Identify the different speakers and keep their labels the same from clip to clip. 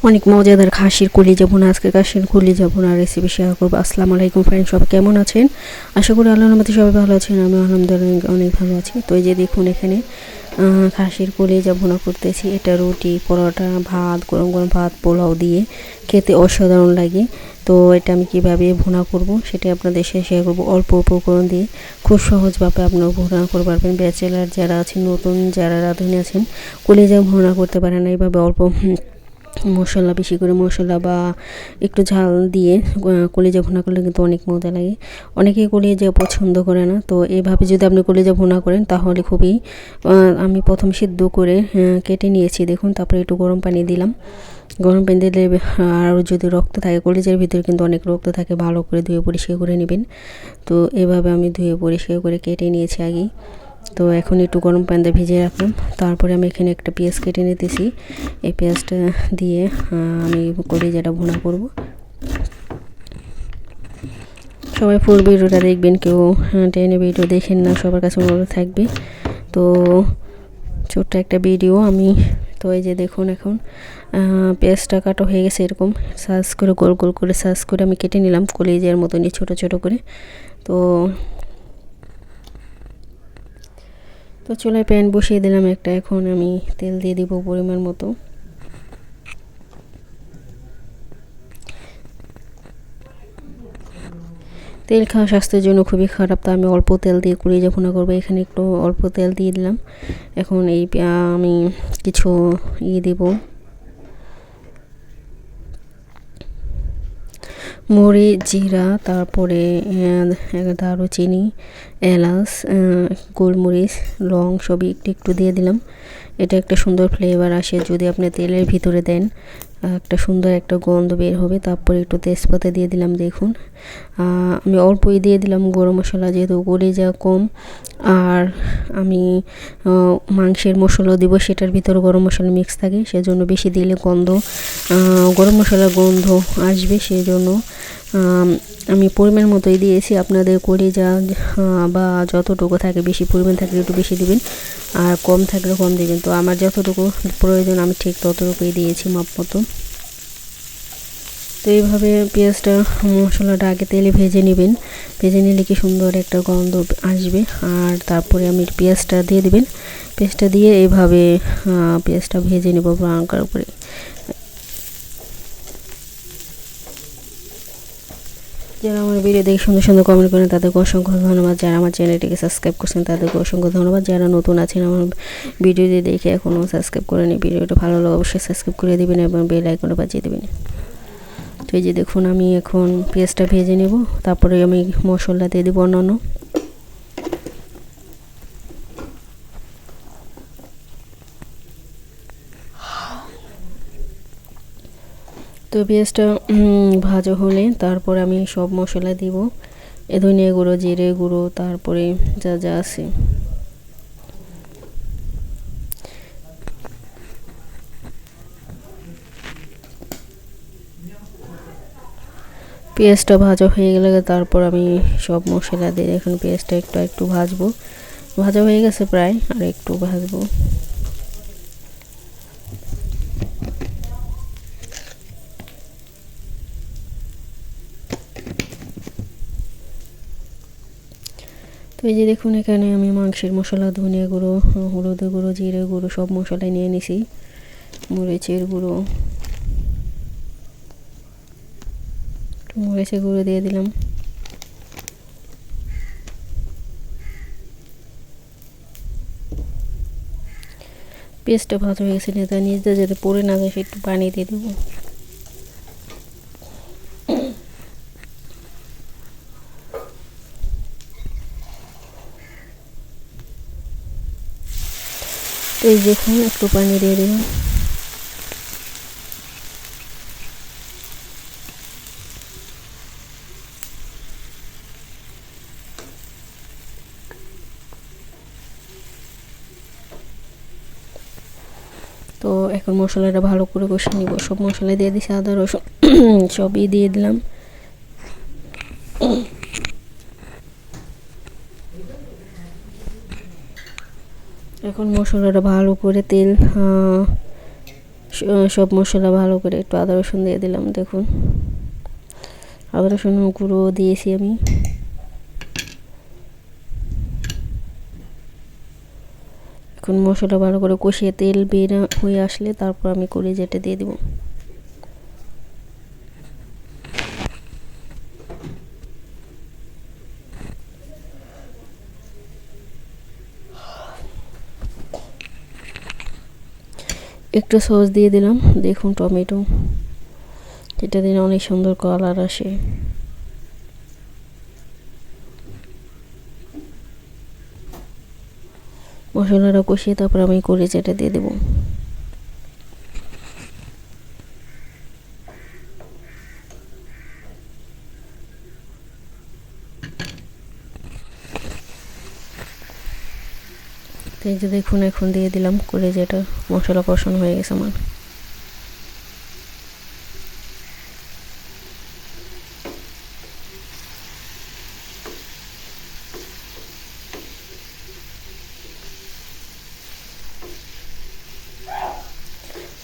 Speaker 1: অনেক মজাদার খাসির কলিজা ভুনা। আজকে খাসির কলিজা ভুনার রেসিপি শেয়ার করবো। আসসালামু আলাইকুম ফ্রেন্ড, সবাই কেমন আছেন? আশা করি আল্লাহর রহমতে সবাই ভালো আছেন। আমি আলহামদুলিল্লাহ অনেক ভালো আছি। তো এই যে দেখুন এখানে খাসির কলিজা ভুনা করতেছি। এটা রুটি, পরোটা, ভাত, গরম গরম ভাত, পোলাও দিয়ে খেতে অসাধারণ লাগে। তো এটা আমি কিভাবে ভুনা করব সেটা আপনাদের সাথে শেয়ার করব। অল্প উপকরণ দিয়ে খুব সহজভাবে আপনারা ভুনা করতে পারবেন। ব্যাচেলার যারা আছেন, নতুন যারা রাঁধুনি আছেন, কলিজা ভুনা করতে পারেন না, এইভাবে অল্প মশলা, বেশি করে মশলা বা একটু ঝাল দিয়ে কলিজা ভুনা করলে কিন্তু অনেক মজা লাগে। অনেকেই কলিজা পছন্দ করে না, তো এভাবে যদি আপনি কলিজা ভুনা করেন তাহলে খুবই আমি প্রথম সিদ্ধ করে কেটে নিয়েছি দেখুন। তারপরে একটু গরম পানি দিলাম। গরম পানি দিলে আর যদি রক্ত থাকে, কলিজার ভিতরে কিন্তু অনেক রক্ত থাকে, ভালো করে ধুয়ে পরিষ্কার করে নেবেন। তো এভাবে আমি ধুয়ে পরিষ্কার করে কেটে নিয়েছি আগেই। তো এখন একটু গরম পানিতে ভিজিয়ে রাখলাম। তারপরে আমি এখানে একটা পেঁয়াজ কেটে নিতেছি। এই পেঁয়াজটা দিয়ে আমি কলিজাটা ভুনা করব। সবাই ফুল ভিডিওটা দেখবেন, কেউ টেনে ভিডিও দেখেন না, সবার কাছে অনুরোধ থাকবে। তো ছোট্ট একটা ভিডিও আমি, তো এই যে দেখুন এখন পেঁয়াজটা কাটা হয়ে গেছে। এরকম সাইজ করে গোল গোল করে সাইজ করে আমি কেটে নিলাম, কলিজার মতনই ছোট ছোট করে। তো তো চুলায় প্যান বসিয়ে দিলাম একটা। এখন আমি তেল দিয়ে দিব পরিমাণ মতো। তেল খাওয়া স্বাস্থ্যের জন্য খুবই খারাপ, তো আমি অল্প তেল দিয়ে কলিজা ভুনা করবো। এখানে একটু অল্প তেল দিয়ে দিলাম। এখন এই আমি কিছু দেব, মরিচ, জিরা, তারপরে দারুচিনি, এলাচ, গোলমরিচ, লং সবই একটু একটু দিয়ে দিলাম। এটা একটা সুন্দর ফ্লেভার আসে যদি আপনি তেলের ভিতরে দেন, একটা সুন্দর একটা গন্ধ বের হবে। তারপরে একটু তেজপাতা দিয়ে দিলাম দেখুন। আমি অল্পই দিয়ে দিলাম গরম মশলা, যেহেতু কলিজা কম আর আমি মাংসের মশলা দিব, সেটার ভিতরে গরম মশলা মিক্স থাকে, সেজন্য বেশি দিলে গন্ধ, গরম মশলার গন্ধ আসবে, সেই জন্য আমি পরিমাণ মতোই দিয়েছি। আপনাদের কলিজা বা যতটুকু থাকে, বেশি পরিমাণ থাকলে একটু বেশি দিবেন, আর কম থাকলে কম দিবেন। তো আমার যতটুকু প্রয়োজন আমি ঠিক ততটুকুই দিয়েছি মাপ মতো। তো এইভাবে পেঁয়াজটা, মশলাটা আগে তেলে ভেজে নেবেন। ভেজে নিলে কি সুন্দর একটা গন্ধ আসবে। আর তারপরে আমি পেঁয়াজটা দিয়ে দিবেন। পেঁয়াজটা দিয়ে এইভাবে পেঁয়াজটা ভেজে নেব ব্রাউন কালার করে। যারা আমার ভিডিও দেখে সুন্দর সুন্দর কমেন্ট করেন তাদেরকে অসংখ্য ধন্যবাদ। যারা আমার চ্যানেলটিকে সাবস্ক্রাইব করছেন তাদেরকে অসংখ্য ধন্যবাদ। যারা নতুন আছেন আমার ভিডিওটি দেখে এখনও সাবস্ক্রাইব করেনি, ভিডিওটা ভালো লাগে অবশ্যই সাবস্ক্রাইব করে দেবেন এবং বেল আইকনটা বাজিয়ে দেবেন। তো এই যে দেখুন আমি এখন পেঁয়াজটা ভেজে নেব, তারপরে আমি মশলা দিয়ে দেবো অন্যান্য। তো পেঁয়াজটা ভাজা হলে তারপর আমি সব মশলা দিব, ধনিয়া গুঁড়ো, জিরে গুঁড়ো, তারপরে যা যা আছে। পেঁয়াজটা ভাজা হয়ে গেলে তারপর আমি সব মশলা দিয়ে এখন পেঁয়াজটা একটু একটু ভাজবো। ভাজা হয়ে গেছে প্রায়, আর একটু ভাজবো। তো এই যে দেখুন এখানে আমি মাংসের মশলা, ধনিয়া গুঁড়ো, হলুদ গুঁড়ো, জিরে গুঁড়ো সব মশলাই নিয়ে নিছি, মরিচের গুঁড়ো, মরিচের গুঁড়ো দিয়ে দিলাম। পেস্টটা ভাজা হয়ে গেছে, নেতা নিজে যাতে পড়ে না যায় একটু পানি দিয়ে দেবো। তো এই দেখুন একটু পানি দিয়ে দিলাম। তো এখন মশলাটা ভালো করে কষে নিব। সব মশলা দিয়ে দিছি, আদা রসুন সবই দিয়ে দিলাম। এখন মশলাটা ভালো করে তেল সব মশলা ভালো করে একটু আদা রসুন দিয়ে দিলাম। দেখুন আদা রসুন গুঁড়ো দিয়েছি আমি। এখন মশলা ভালো করে কষিয়ে তেল বের হয়ে আসলে তারপর আমি কলিজাটা দিয়ে দিব। একটু সস দিয়ে দিলাম। দেখুন টমেটো, এটা দিলে অনেক সুন্দর কালার আসে। মশলাটা কষিয়ে তারপর আমি কলিজাটা দিয়ে দেবো। এই যে দেখুন এখন দিয়ে দিলাম কলিজাটা, মশলা কষানো হয়ে গেছে আমার।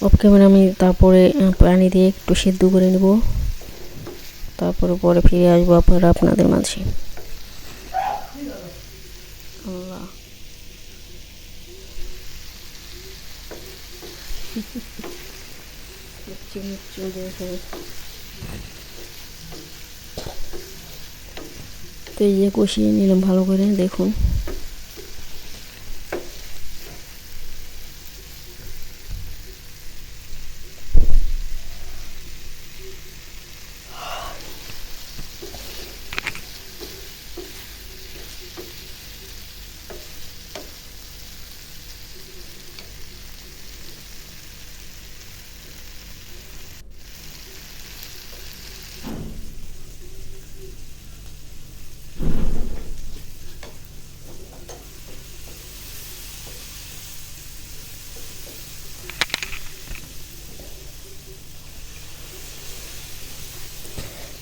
Speaker 1: অফ ক্যামেরা আমি তারপরে পানি দিয়ে একটু সিদ্ধ করে নেব, তারপরে পরে ফিরে আসবো আপনাদের মাঝে। আল্লাহ তো এই যে কষিয়ে নিলাম ভালো করে। দেখুন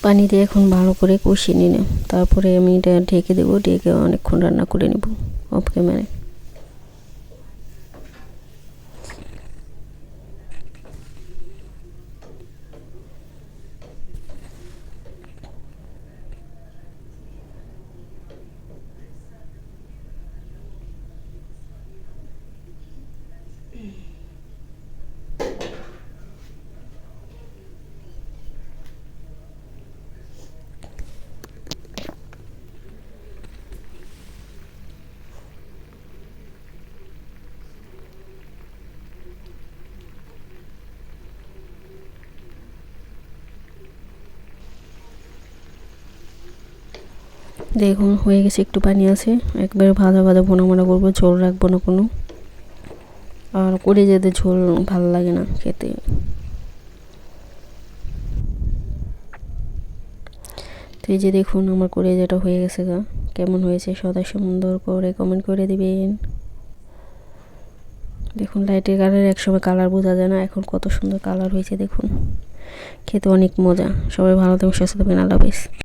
Speaker 1: পানি দিয়ে এখন ভালো করে কষিয়ে নিলাম, তারপরে আমি এটা ঢেকে দেবো। ঢেকে অনেকক্ষণ রান্না করে নেব অফ ক্যামেরায়। দেখুন হয়ে গেছে, একটু পানি আছে। একবারে ভাজা ভাজা ভোনা মোনা করবো, ঝোল রাখবো না কোনো। আর কলিজাতে ঝোল ভালো লাগে না খেতে। তো এই যে দেখুন আমার কলিজাটা হয়ে গেছে গা। কেমন হয়েছে সদা সুন্দর করে কমেন্ট করে দিবেন। দেখুন লাইটের কালার একসময় কালার বোঝা যায় না, এখন কত সুন্দর কালার হয়েছে দেখুন। খেতে অনেক মজা। সবাই ভালো থাকবেন, সুস্থ থাকবেন। আল্লাহ হাফেজ।